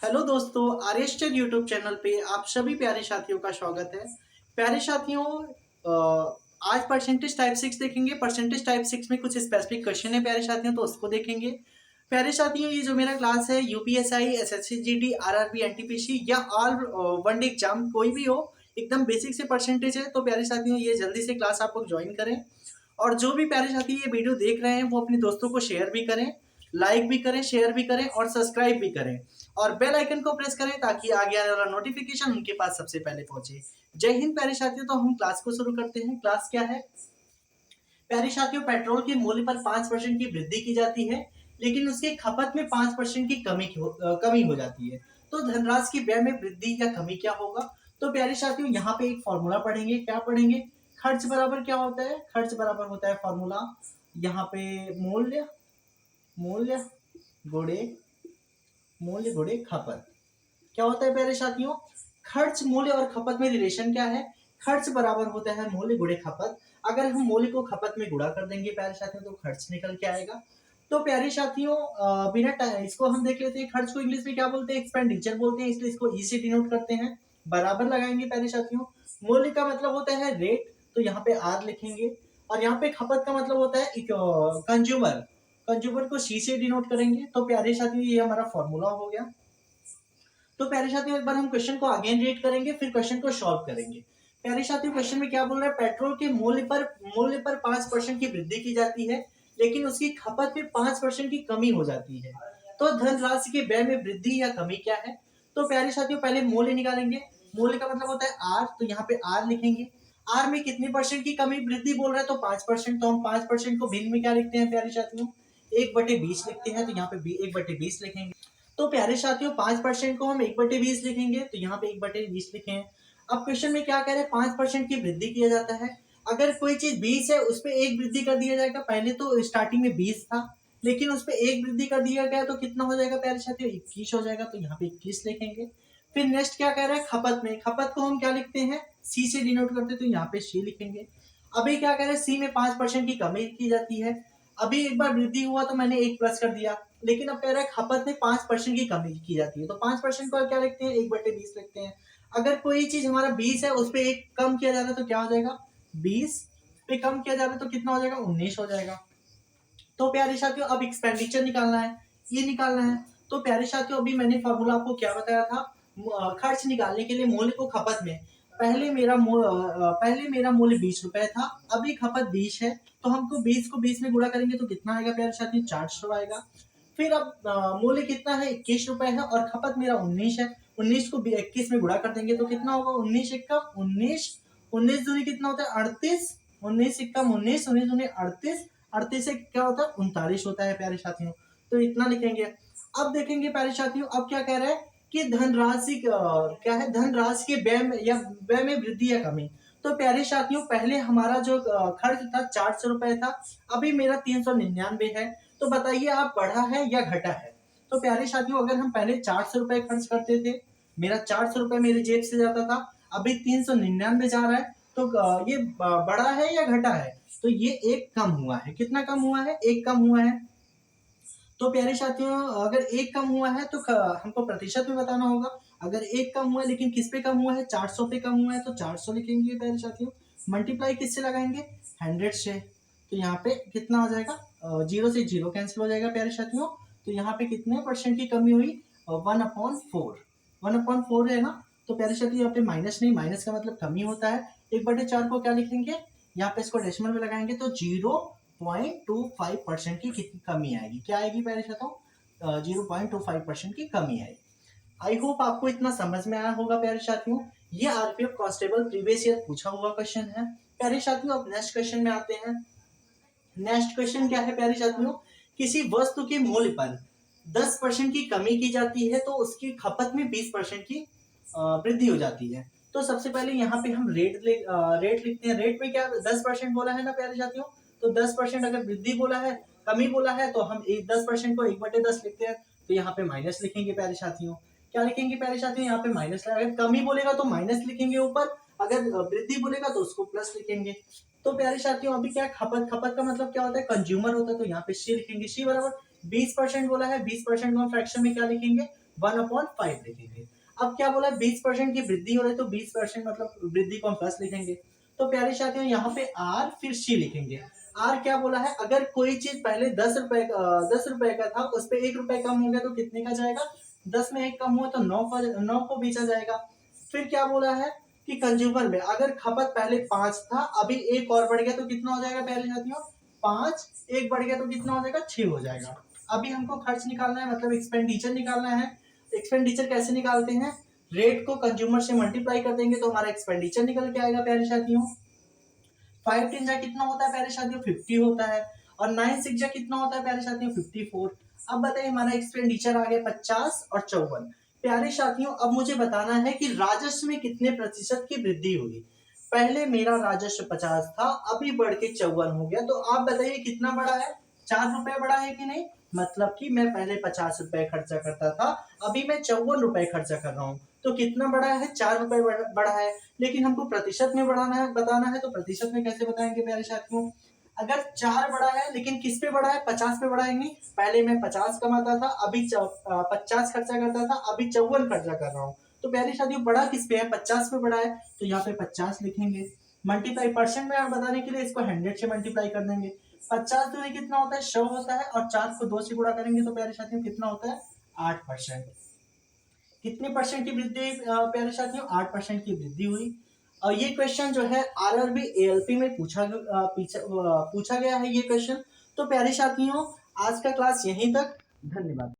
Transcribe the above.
Hello दोस्तों, आर्यश्चर YouTube channel पे आप सभी प्यारे साथियों का स्वागत है। प्यारे साथियों, आज परसेंटेज टाइप 6 देखेंगे। परसेंटेज टाइप 6 में कुछ स्पेसिफिक क्वेश्चन है प्यारे साथियों, तो उसको देखेंगे। प्यारे साथियों, ये जो मेरा क्लास है UPSI, SSC GD, RRB, NTPC या ऑल वन डे एग्जाम कोई भी हो, एकदम बेसिक से परसेंटेज है। तो प्यारे साथियों, ये जल्दी से क्लास आप लोग ज्वाइन करें। और जो भी प्यारे साथी ये वीडियो देख रहे हैं वो अपने दोस्तों को शेयर भी करें, लाइक भी करें, शेयर भी करें और सब्सक्राइब भी करें। और बेल आइकन को प्रेस करें ताकि आगे आने वाला नोटिफिकेशन उनके पास सबसे पहले पहुंचे। जय हिंद प्यारे साथियों। तो हम क्लास को शुरू करते हैं। क्लास क्या है प्यारे साथियों? पेट्रोल के मूल्य पर 5% की वृद्धि की जाती है, लेकिन उसके खपत में 5% की कमी हो जाती है। तो धनराशि की व्यय में वृद्धि या कमी क्या होगा? तो प्यारे साथियों, यहाँ पे एक फॉर्मूला पढ़ेंगे। क्या पढ़ेंगे? खर्च बराबर क्या होता है? खर्च बराबर होता है फॉर्मूला, यहाँ पे मूल्य मूल्य गुणे मूल्य गुणे खपत। क्या होता है प्यारे साथियों? खर्च, मूल्य और खपत में रिलेशन क्या है? खर्च बराबर होता है मूल्य गुणे खपत। अगर हम मूल्य को खपत में गुणा कर देंगे प्यारे साथियों तो खर्च निकल के आएगा। तो प्यारे साथियों, इसको हम देख लेते हैं। खर्च को इंग्लिश में क्या बोलते हैं? एक्सपेंडिचर बोलते हैं, इसलिए इसको ई से डिनोट करते हैं। बराबर लगाएंगे प्यारे साथियों। मूल्य का मतलब होता है रेट, तो यहाँ पे आर लिखेंगे। और यहाँ पे खपत का मतलब होता है कंज्यूमर। कंज्यूमर को सी से डिनोट करेंगे। तो प्यारे साथियों, ये हमारा फॉर्मूला हो गया। तो प्यारे साथियों, एक बार हम क्वेश्चन को अगेन रीड करेंगे, फिर क्वेश्चन को सॉल्व करेंगे। प्यारे साथियों, क्वेश्चन में क्या बोल रहा है? पेट्रोल के मूल्य पर 5% की वृद्धि की जाती है, लेकिन उसकी खपत में 5% की कमी हो जाती है। तो धनराशि के व्यय में वृद्धि या कमी क्या है? तो प्यारे साथियों, पहले मूल्य निकालेंगे। मूल्य का मतलब होता है आर, तो यहाँ पे आर लिखेंगे। आर में कितने परसेंट की कमी वृद्धि बोल रहा है? तो 5%। तो हम 5% को भिन्न में क्या लिखते हैं प्यारे साथियों? 1/20 लिखते हैं। तो यहाँ पे 1/20 लिखेंगे। तो प्यारे साथियों, 5% को हम 1/20 लिखेंगे, तो यहाँ पे 1/20 लिखे हैं। अब क्वेश्चन में क्या कह रहे हैं? 5% की वृद्धि किया जाता है। अगर कोई चीज 20 है, उस पर एक वृद्धि कर दिया जाएगा। पहले तो स्टार्टिंग में 20 था, लेकिन उस पर एक वृद्धि कर दिया गया, तो कितना हो जाएगा प्यारे साथियों? 21 हो जाएगा। तो यहाँ पे 21 लिखेंगे। फिर नेक्स्ट क्या कह रहा है? खपत में, खपत को हम क्या लिखते हैं? सी से डिनोट करते हैं, तो यहाँ पे सी लिखेंगे। अभी क्या कह रहे हैं? सी में 5% की कमी की जाती है। अभी एक बार वृद्धि हुआ तो मैंने एक प्लस कर दिया, लेकिन अब कह रहा है खपत में 5% की कमी की जाती है। तो 5% को क्या लिखते हैं? 1/20 लिखते हैं। अगर कोई चीज हमारा 20 है, उस पर एक कम किया जा रहा है, तो क्या हो जाएगा? 20 पे कम किया जा रहा है तो कितना हो जाएगा? 19 हो जाएगा। तो प्यारे साथियों, अब एक्सपेंडिचर निकालना है, ये निकालना है। तो प्यारे साथियों, अभी मैंने फॉर्मूला आपको क्या बताया था? खर्च निकालने के लिए मूल्य को खपत में, पहले मेरा मूल्य 20 रुपए था, अभी खपत 20 है। तो हमको 20 को 20 में गुणा करेंगे तो कितना आएगा प्यारे साथियों? 400 आएगा। फिर अब मूल्य कितना है? 21 रुपए है, और खपत मेरा 19 है। 19 को 21 में गुणा कर देंगे तो कितना होगा? 19 एक्का 19, 19 दूनी कितना होता है? 38। 19 एक्का 19, 19 दूनी 38, 38 से क्या होता है? 39 होता है प्यारे साथियों। तो इतना लिखेंगे। अब देखेंगे प्यारे साथियों, अब क्या कह रहा है कि धनराशि क्या है? धनराशि के व्यय में वृद्धि या कमी। तो प्यारे साथियों, पहले हमारा जो खर्च था 400 रुपए था, अभी मेरा 399 है। तो बताइए आप, बढ़ा है या घटा है? तो प्यारे साथियों, अगर हम पहले 400 रुपए खर्च करते थे, मेरा 400 रुपए मेरी जेब से जाता था, अभी 399 जा रहा है, तो ये बढ़ा है या घटा है? तो ये एक कम हुआ है। कितना कम हुआ है? एक कम हुआ है। तो प्यारे साथियों, अगर एक कम हुआ है तो हमको प्रतिशत में बताना होगा। अगर एक कम हुआ है, लेकिन किस पे कम हुआ है? 400 पे कम हुआ है, तो 400 लिखेंगे प्यारे साथियों। मल्टीप्लाई किससे लगाएंगे? 100 से। तो यहाँ पे कितना आ जाएगा? जीरो से जीरो कैंसिल हो जाएगा प्यारे साथियों। तो यहाँ पे कितने परसेंट की कमी हुई? 1/4। 1/4 है ना? तो प्यारे साथियों, यहाँ पे माइनस नहीं, माइनस का मतलब कमी होता है। 1/4 को क्या लिखेंगे? यहाँ पे इसको डेसिमल में लगाएंगे तो 0.25% की कितनी कमी आएगी? क्या आएगी प्यारे साथियों? 0.25% की कमी आएगी। आई होप आपको इतना समझ में आया होगा प्यारे साथियों। ये आरपीएफ कांस्टेबल प्रीवियस ईयर पूछा हुआ क्वेश्चन है प्यारे साथियों। अब नेक्स्ट क्वेश्चन में आते हैं। नेक्स्ट क्वेश्चन क्या है प्यारे साथियों? किसी वस्तु के मूल्य पर 10% की कमी की जाती है, तो उसकी खपत में 20% की वृद्धि हो जाती है। तो सबसे पहले यहाँ पे हम रेट लिखते हैं। रेट में क्या 10% बोला है ना प्यारे साथियों? तो 10% अगर वृद्धि बोला है, कमी बोला है, तो हम 10% को 1/10 लिखते हैं। तो यहाँ पे माइनस लिखेंगे प्यारे साथियों। क्या लिखेंगे प्यारे साथियों? यहाँ पे माइनस। अगर कमी बोलेगा तो माइनस लिखेंगे ऊपर, अगर वृद्धि बोलेगा तो उसको प्लस लिखेंगे। तो प्यारे साथियों, अभी क्या खपत, खपत का मतलब क्या होता है? कंज्यूमर होता है। तो यहाँ पे सी लिखेंगे। सी बराबर 20% बोला है, 20% को हम फ्रैक्शन में क्या लिखेंगे? 1/5 लिखेंगे। अब क्या बोला 20% की वृद्धि हो रही है तो 20% मतलब वृद्धि को हम प्लस लिखेंगे। तो प्यारे साथियों यहाँ पे आर फिर सी लिखेंगे। आर क्या बोला है, अगर कोई चीज पहले 10 रुपए का था, उस पर 1 रुपए कम हो गया तो कितने का जाएगा, 10 में 1 कम हुआ तो 9 को बेचा जाएगा। फिर क्या बोला है कि कंज्यूमर में अगर खपत पहले 5 था, अभी 1 और बढ़ गया तो कितना हो जाएगा प्यारे साथियों, 5, 1 बढ़ गया तो कितना हो जाएगा, 6 हो जाएगा। अभी हमको खर्च निकालना है, मतलब एक्सपेंडिचर निकालना है। एक्सपेंडिचर कैसे निकालते हैं, रेट को कंज्यूमर से मल्टीप्लाई कर देंगे तो हमारा एक्सपेंडिचर निकल के आएगा प्यारे साथियों। 5 3 जा कितना होता है प्यारे साथियों, 50 होता है। और 9 6 जा कितना होता है प्यारे साथियों, 54। अब बताइए हमारा एक्सपेंडिचर आ गया 50 और 54। प्यारे साथियों अब मुझे बताना है कि राजस्व में कितने प्रतिशत की वृद्धि हुई। पहले मेरा राजस्व 50 था, अभी बढ़ के 54 हो गया, तो आप बताइए कितना बढ़ा है, 4 रुपए बढ़ा है कि नहीं। मतलब कि मैं पहले 50 रुपए खर्चा करता था, अभी मैं 54 रुपए खर्चा कर रहा हूँ, तो कितना बढ़ा है, 4 रुपए बढ़ा है। लेकिन हमको प्रतिशत में बढ़ाना है, बताना है, तो प्रतिशत में कैसे बताएंगे प्यारे साथियों, अगर 4 बढ़ा है लेकिन किस पे बढ़ा है, 50 पे बढ़ाएंगे। पहले मैं 50 कमाता था, अभी 50 खर्चा करता था, अभी 54 खर्चा कर रहा हूँ। तो प्यारे साथियों बढ़ा किस पे है, 50 पे बढ़ा है, तो यहाँ पे 50 लिखेंगे। मल्टीप्लाई परसेंट में बताने के लिए इसको 100 से मल्टीप्लाई कर देंगे। 50 दूनी कितना होता है, 100 होता है, और 4 को 2 से गुणा करेंगे तो प्यारे साथियों कितना होता है, 8%। कितने परसेंट की वृद्धि प्यारे साथियों, 8% की वृद्धि हुई। और ये क्वेश्चन जो है आरआरबी एएलपी में पूछा गया है ये क्वेश्चन। तो प्यारे साथियों आज का क्लास यहीं तक, धन्यवाद।